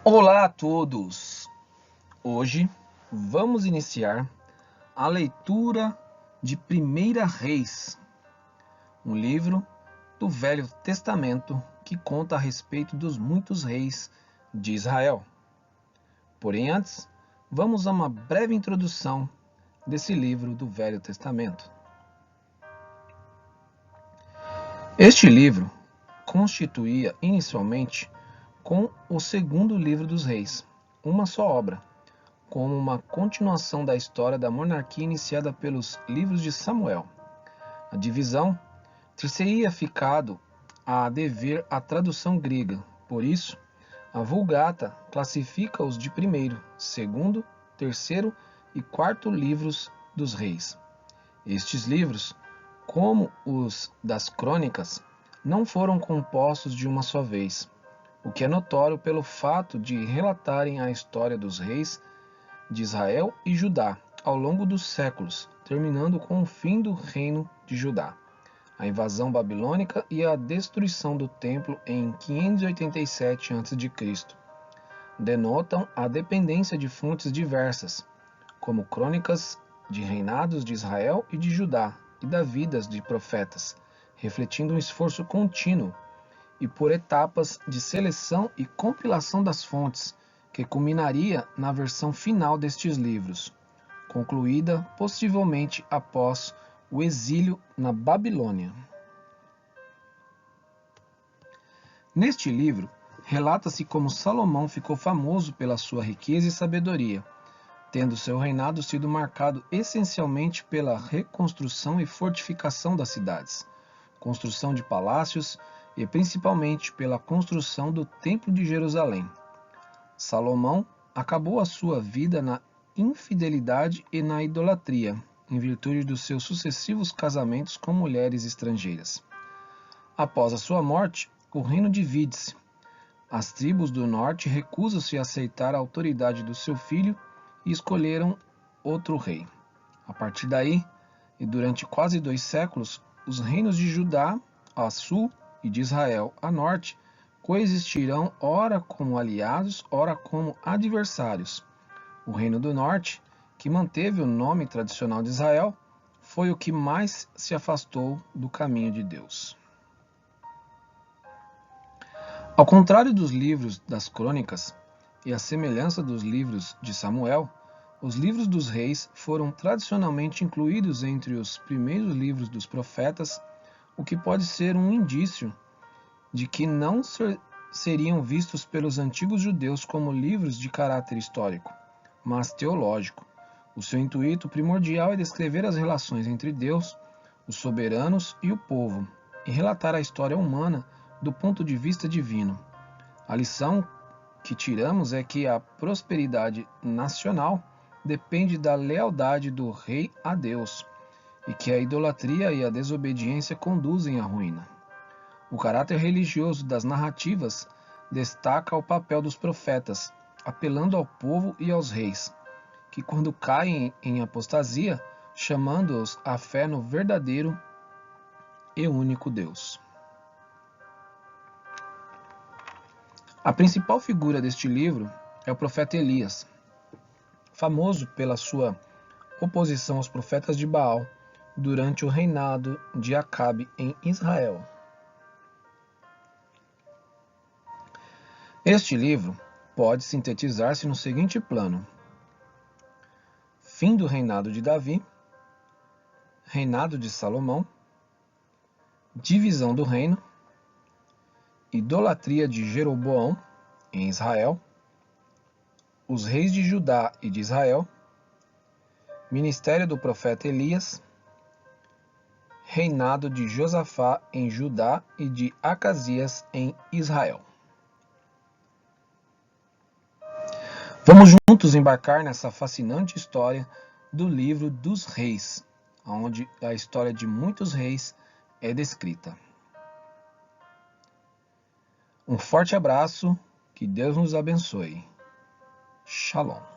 Olá a todos! Hoje vamos iniciar a leitura de 1 Reis, um livro do Velho Testamento que conta a respeito dos muitos reis de Israel. Porém, antes, vamos a uma breve introdução desse livro do Velho Testamento. Este livro constituía inicialmente com o segundo livro dos reis, uma só obra, como uma continuação da história da monarquia iniciada pelos livros de Samuel. A divisão teria ficado a dever à tradução grega, por isso, a Vulgata classifica-os de primeiro, segundo, terceiro e quarto livros dos reis. Estes livros, como os das crônicas, não foram compostos de uma só vez, o que é notório pelo fato de relatarem a história dos reis de Israel e Judá ao longo dos séculos, terminando com o fim do reino de Judá, a invasão babilônica e a destruição do templo em 587 a.C. Denotam a dependência de fontes diversas, como crônicas de reinados de Israel e de Judá e da vidas de profetas, refletindo um esforço contínuo e por etapas de seleção e compilação das fontes, que culminaria na versão final destes livros, concluída possivelmente após o exílio na Babilônia. Neste livro, relata-se como Salomão ficou famoso pela sua riqueza e sabedoria, tendo seu reinado sido marcado essencialmente pela reconstrução e fortificação das cidades, construção de palácios e principalmente pela construção do Templo de Jerusalém. Salomão acabou a sua vida na infidelidade e na idolatria, em virtude dos seus sucessivos casamentos com mulheres estrangeiras. Após a sua morte, o reino divide-se. As tribos do norte recusam-se a aceitar a autoridade do seu filho e escolheram outro rei. A partir daí, e durante quase 2 séculos, os reinos de Judá, a sul, e de Israel, a norte, coexistirão ora como aliados, ora como adversários. O reino do norte, que manteve o nome tradicional de Israel, foi o que mais se afastou do caminho de Deus. Ao contrário dos livros das crônicas e à semelhança dos livros de Samuel, os livros dos reis foram tradicionalmente incluídos entre os primeiros livros dos profetas, o que pode ser um indício de que não seriam vistos pelos antigos judeus como livros de caráter histórico, mas teológico. O seu intuito primordial é descrever as relações entre Deus, os soberanos e o povo, e relatar a história humana do ponto de vista divino. A lição que tiramos é que a prosperidade nacional depende da lealdade do rei a Deus, e que a idolatria e a desobediência conduzem à ruína. O caráter religioso das narrativas destaca o papel dos profetas, apelando ao povo e aos reis, que quando caem em apostasia, chamando-os à fé no verdadeiro e único Deus. A principal figura deste livro é o profeta Elias, famoso pela sua oposição aos profetas de Baal durante o reinado de Acabe em Israel. Este livro pode sintetizar-se no seguinte plano: fim do reinado de Davi, reinado de Salomão, divisão do reino, idolatria de Jeroboão em Israel, os reis de Judá e de Israel, ministério do profeta Elias, reinado de Josafá em Judá e de Acasias em Israel. Vamos juntos embarcar nessa fascinante história do livro dos reis, onde a história de muitos reis é descrita. Um forte abraço, que Deus nos abençoe. Shalom.